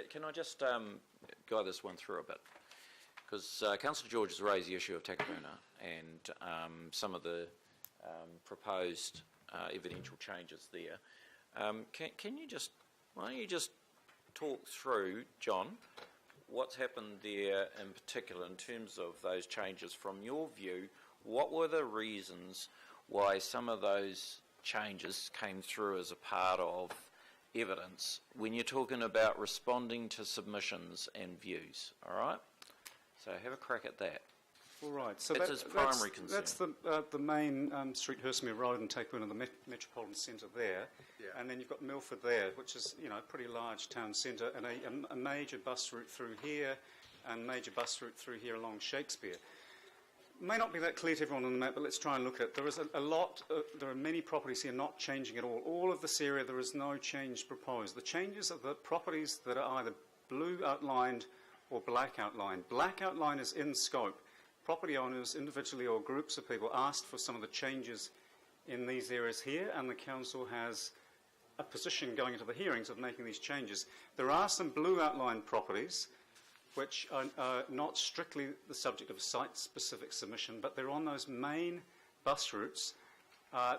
can I just guide this one through a bit? Because Councillor George has raised the issue of Takapuna and some of the proposed evidential changes there. Can you just, why don't you just talk through, John, what's happened there in particular in terms of those changes from your view? What were the reasons why some of those changes came through as a part of evidence when you're talking about responding to submissions and views, all right? So have a crack at that. All right. So that's his primary concern. That's the main street, Hurstmere Road, and Takapuna, the metropolitan centre there. Yeah. And then you've got Milford there, which is, you know, a pretty large town centre, and a major bus route through here, and major bus route through here along Shakespeare. May not be that clear to everyone on the map, but let's try and look at it. There is a lot, there are many properties here not changing at all. All of this area, there is no change proposed. The changes are the properties that are either blue outlined or black outlined. Black outline is in scope. Property owners, individually or groups of people, asked for some of the changes in these areas here, and the council has a position going into the hearings of making these changes. There are some blue outlined properties which are not strictly the subject of a site-specific submission, but they're on those main bus routes.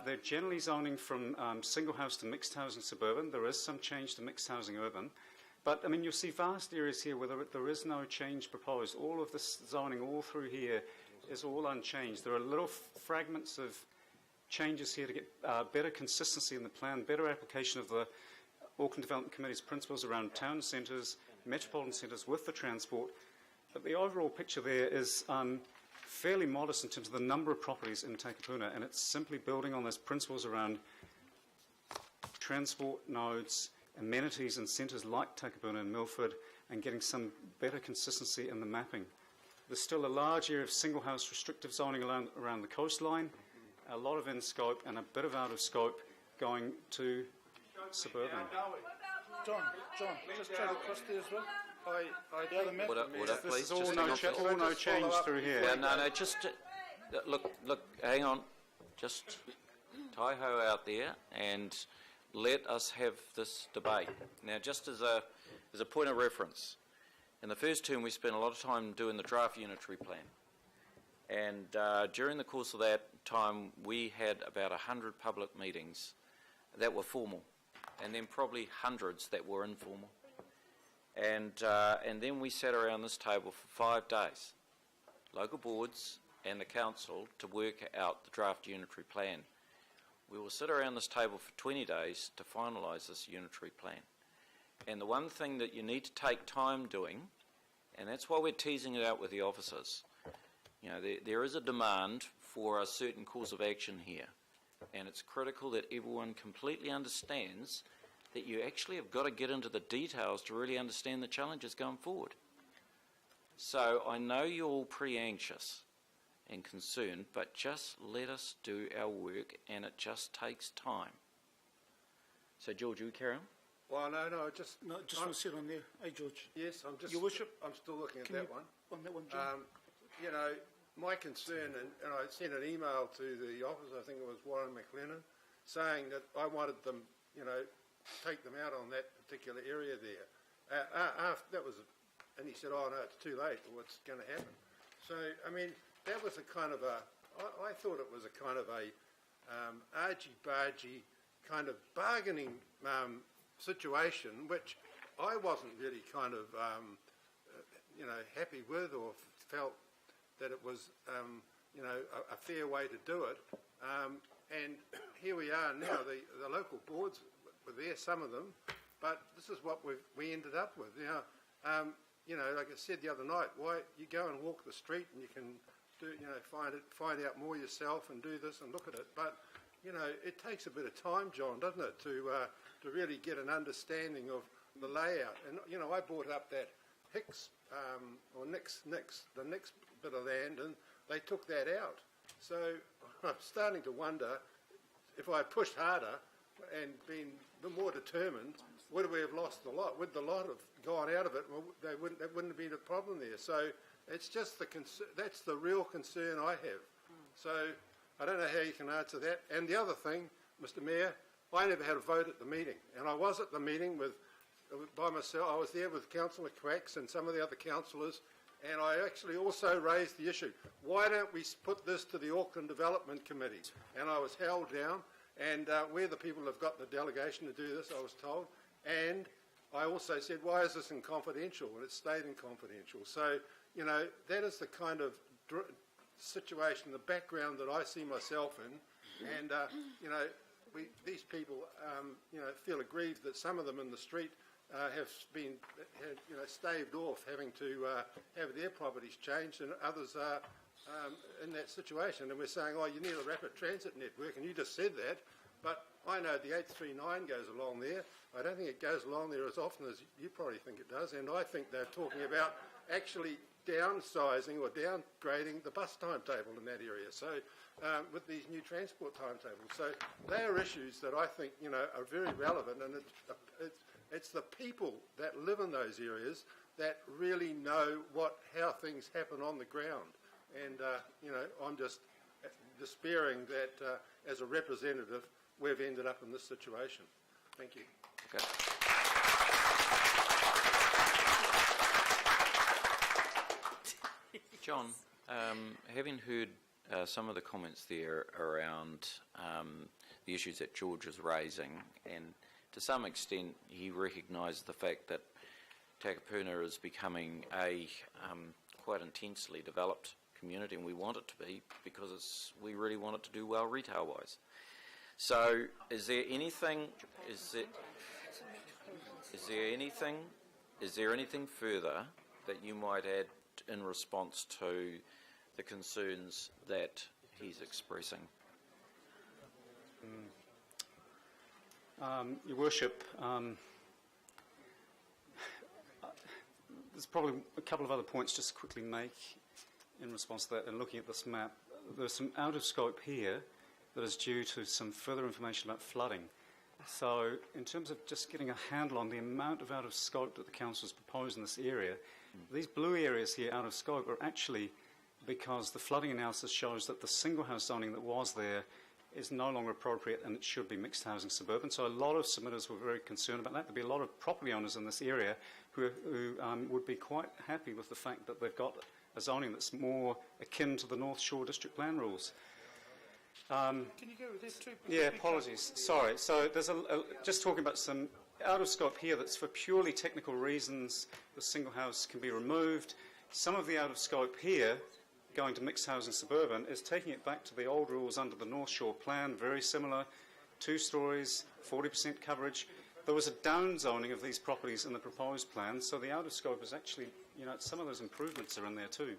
They're generally zoning from single house to mixed housing suburban. There is some change to mixed housing urban. But, I mean, you'll see vast areas here where there is no change proposed. All of this zoning all through here is all unchanged. There are little fragments of changes here to get better consistency in the plan, better application of the Auckland Development Committee's principles around town centres, metropolitan centres with the transport. But the overall picture there is fairly modest in terms of the number of properties in Takapuna, and it's simply building on those principles around transport nodes, amenities and centres like Takapuna and Milford, and getting some better consistency in the mapping. There's still a large area of single house restrictive zoning around the coastline, a lot of in scope and a bit of out of scope going to suburban. John, just try to cross there as well. Would I please? This is all no change through here. Yeah, no, just look, hang on. Just Taiho out there and let us have this debate. Now, just as a point of reference, in the first term we spent a lot of time doing the draft unitary plan. And during the course of that time, we had about 100 public meetings that were formal, and then probably hundreds that were informal. And then we sat around this table for 5 days, local boards and the council, to work out the draft unitary plan. We will sit around this table for 20 days to finalise this unitary plan. And the one thing that you need to take time doing, and that's why we're teasing it out with the officers, you know, there is a demand for a certain course of action here, and it's critical that everyone completely understands that you actually have got to get into the details to really understand the challenges going forward. So I know you're all pretty anxious and concerned, but just let us do our work, and it just takes time. So George, you carry on? Well, no, just want to sit on there. Hey, George. Yes, I'm just. Your Worship, I'm still looking at that one. On that one, John. You know, my concern, and I sent an email to the office, I think it was Warren McLennan, saying that I wanted them, you know, take them out on that particular area there. That was, and he said, "Oh no, it's too late. What's going to happen?" So, I mean, that was a kind of a. I thought it was a kind of a argy-bargy kind of bargaining situation, which I wasn't really kind of, you know, happy with, or felt that it was, you know, a fair way to do it. And here we are now. The local boards were there, some of them, but this is what we ended up with. Now, you know, like I said the other night, why you go and walk the street and you can do, you know, find out more yourself and do this and look at it, but you know, it takes a bit of time, John, doesn't it, to really get an understanding of the layout. And you know, I brought up that Hicks or Nix, the next bit of land, and they took that out. So I'm starting to wonder if I pushed harder and been more determined, would we have lost the lot? Would the lot have gone out of it? Well, that wouldn't have been a problem there. So it's just that's the real concern I have. So I don't know how you can answer that. And the other thing, Mr. Mayor, I never had a vote at the meeting, and I was at the meeting with by myself. I was there with Councillor Quacks and some of the other councillors, and I actually also raised the issue. Why don't we put this to the Auckland Development Committee? And I was held down, and we're the people who have got the delegation to do this, I was told. And I also said, why is this in confidential? And it stayed in confidential. So, you know, that is the kind of situation, the background that I see myself in. And, you know, these people, you know, feel aggrieved that some of them in the street have been, you know, staved off having to have their properties changed, and others are in that situation. And we're saying, oh, you need a rapid transit network, and you just said that. But I know the 839 goes along there. I don't think it goes along there as often as you probably think it does. And I think they're talking about actually downsizing or downgrading the bus timetable in that area. So with these new transport timetables. So they are issues that I think, you know, are very relevant, and it's the people that live in those areas that really know how things happen on the ground. And, you know, I'm just despairing that as a representative, we've ended up in this situation. Thank you. Okay. John, having heard some of the comments there around the issues that George is raising, and to some extent he recognised the fact that Takapuna is becoming a quite intensely developed community, and we want it to be because we really want it to do well retail-wise. So, is there anything further that you might add in response to the concerns that he's expressing? Your Worship, there's probably a couple of other points just to quickly make in response to that, and looking at this map. There's some out of scope here that is due to some further information about flooding. So in terms of just getting a handle on the amount of out of scope that the council has proposed in this area, these blue areas here out of scope are actually because the flooding analysis shows that the single house zoning that was there is no longer appropriate, and it should be mixed housing suburban. So a lot of submitters were very concerned about that. There'll be a lot of property owners in this area who would be quite happy with the fact that they've got a zoning that's more akin to the North Shore District Plan rules. Can you go with this too? Yeah, apologies. Sorry. So there's just talking about some out of scope here that's for purely technical reasons. The single house can be removed. Some of the out of scope here, going to mixed housing suburban, is taking it back to the old rules under the North Shore Plan, very similar, 2 stories, 40% coverage. There was a down zoning of these properties in the proposed plan, so the out of scope is actually, you know, some of those improvements are in there too.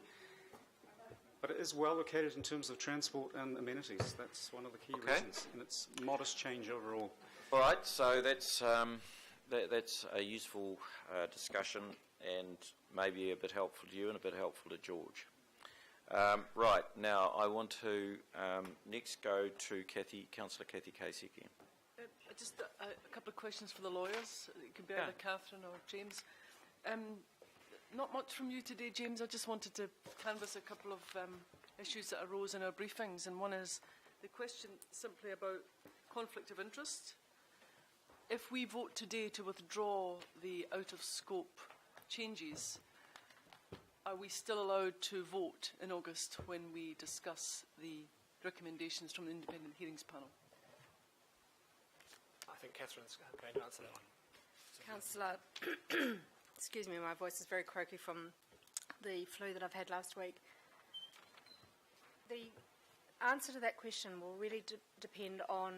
But it is well located in terms of transport and amenities. That's one of the key reasons, and it's modest change overall. All right, so that's a useful discussion, and maybe a bit helpful to you and a bit helpful to George. Right, now I want to next go to Councillor Kathy Casey again. Just a couple of questions for the lawyers. It could be either Catherine or James. Not much from you today, James. I just wanted to canvass a couple of issues that arose in our briefings, and one is the question simply about conflict of interest. If we vote today to withdraw the out-of-scope changes, are we still allowed to vote in August when we discuss the recommendations from the Independent Hearings Panel? I think Catherine's going to answer that one. Councillor, excuse me, my voice is very croaky from the flu that I've had last week. The answer to that question will really depend on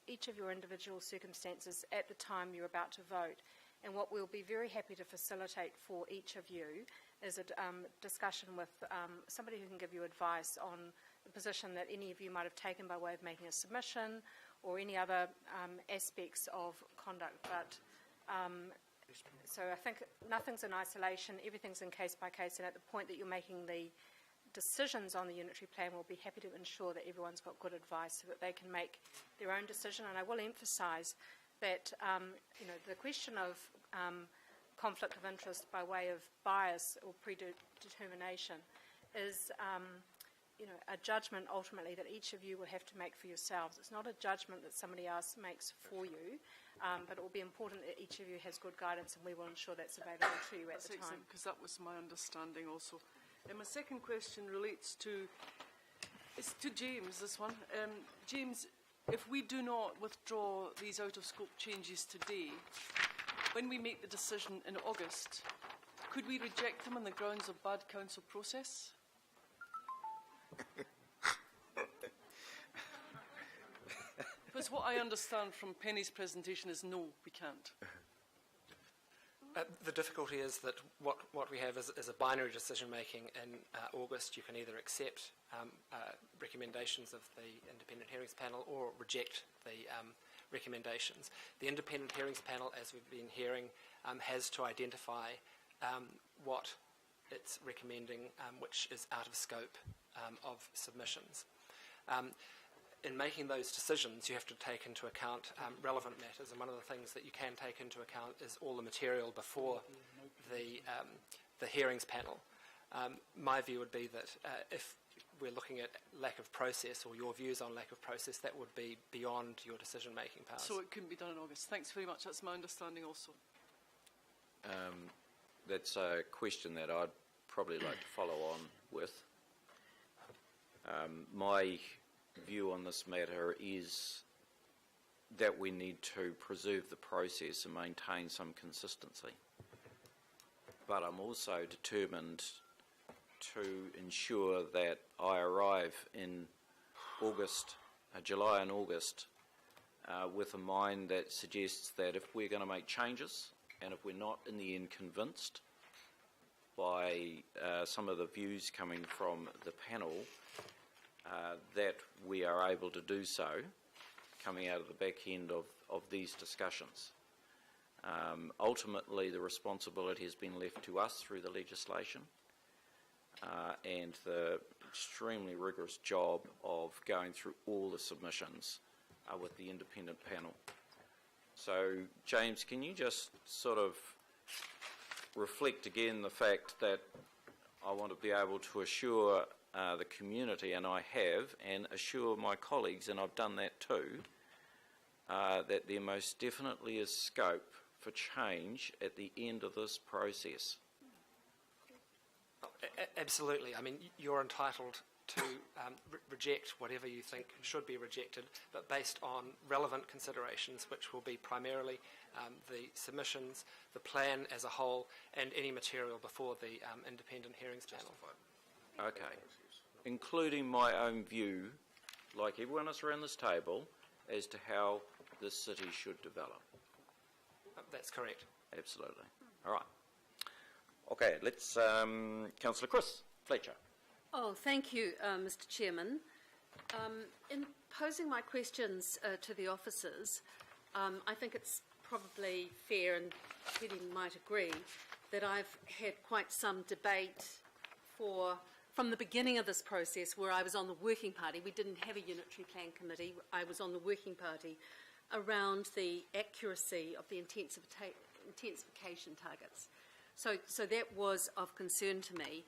each of your individual circumstances at the time you're about to vote. And what we'll be very happy to facilitate for each of you is a discussion with somebody who can give you advice on the position that any of you might have taken by way of making a submission or any other aspects of conduct. But so I think nothing's in isolation, everything's in case by case, and at the point that you're making the decisions on the unitary plan, we'll be happy to ensure that everyone's got good advice so that they can make their own decision. And I will emphasise that you know, the question of conflict of interest by way of bias or predetermination is a judgment ultimately that each of you will have to make for yourselves. It's not a judgment that somebody else makes for you, but it will be important that each of you has good guidance, and we will ensure that's available to you at the time. Because that was my understanding also. And my second question relates to, it's to James, this one. James, if we do not withdraw these out-of-scope changes today, when we make the decision in August, could we reject them on the grounds of bad council process? Because what I understand from Penny's presentation is no, we can't. The difficulty is that what we have is a binary decision-making. In August, you can either accept recommendations of the Independent Hearings Panel or reject the recommendations. The Independent Hearings Panel, as we've been hearing, has to identify what it's recommending, which is out of scope of submissions. In making those decisions, you have to take into account relevant matters, and one of the things that you can take into account is all the material before the hearings panel. My view would be that if we're looking at lack of process, or your views on lack of process, that would be beyond your decision-making powers. So it couldn't be done in August. Thanks very much. That's my understanding also. That's a question that I'd probably like to follow on with. My view on this matter is that we need to preserve the process and maintain some consistency. But I'm also determined to ensure that I arrive in August, July and August, with a mind that suggests that if we're going to make changes, and if we're not in the end convinced by some of the views coming from the panel, that we are able to do so coming out of the back end of these discussions. Ultimately, the responsibility has been left to us through the legislation and the extremely rigorous job of going through all the submissions with the independent panel. So, James, can you just sort of reflect again the fact that I want to be able to assure the community, and I have, and assure my colleagues, and I've done that too, that there most definitely is scope for change at the end of this process. Absolutely. I mean, you're entitled to reject whatever you think should be rejected, but based on relevant considerations, which will be primarily the submissions, the plan as a whole, and any material before the Independent Hearings Panel. Okay. Including my own view, like everyone else around this table, as to how this city should develop. That's correct. Absolutely. All right. Okay, let's, Councillor Chris Fletcher. Oh, thank you, Mr. Chairman. In posing my questions to the officers, I think it's probably fair, and Teddy might agree, that I've had quite some debate from the beginning of this process, where I was on the working party. We didn't have a unitary plan committee. I was on the working party around the accuracy of the intensification targets. So that was of concern to me,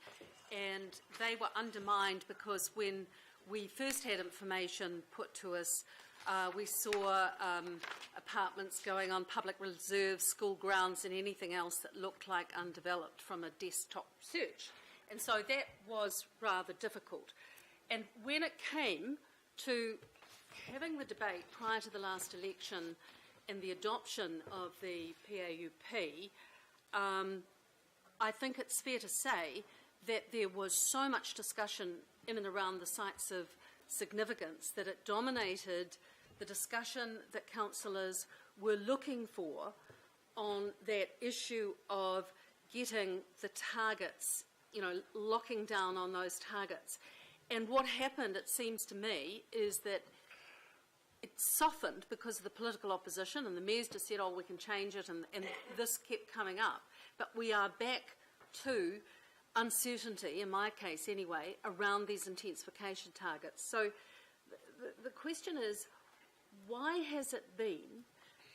and they were undermined because when we first had information put to us, we saw apartments going on public reserves, school grounds, and anything else that looked like undeveloped from a desktop search. And so that was rather difficult. And when it came to having the debate prior to the last election and the adoption of the PAUP, I think it's fair to say that there was so much discussion in and around the sites of significance that it dominated the discussion that councillors were looking for on that issue of getting the targets, locking down on those targets. And what happened, it seems to me, is that it softened because of the political opposition, and the mayors just said, oh, we can change it, and this kept coming up. But we are back to uncertainty, in my case anyway, around these intensification targets. So the question is, why has it been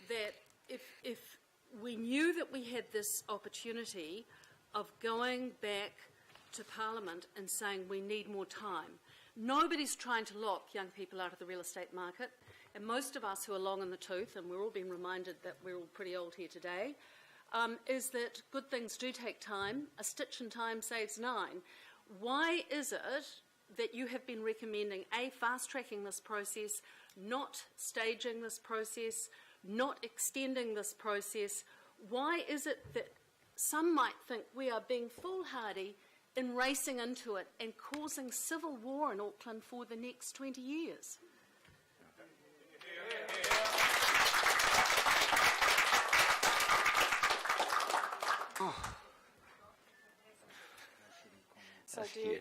that if we knew that we had this opportunity of going back to Parliament and saying we need more time, Nobody's trying to lock young people out of the real estate market, and most of us who are long in the tooth, and we're all being reminded that we're all pretty old here today, is that good things do take time. A stitch in time saves 9. Why is it that you have been recommending, A, fast-tracking this process, not staging this process, not extending this process? Why is it that some might think we are being foolhardy in racing into it and causing civil war in Auckland for the next 20 years? So do you,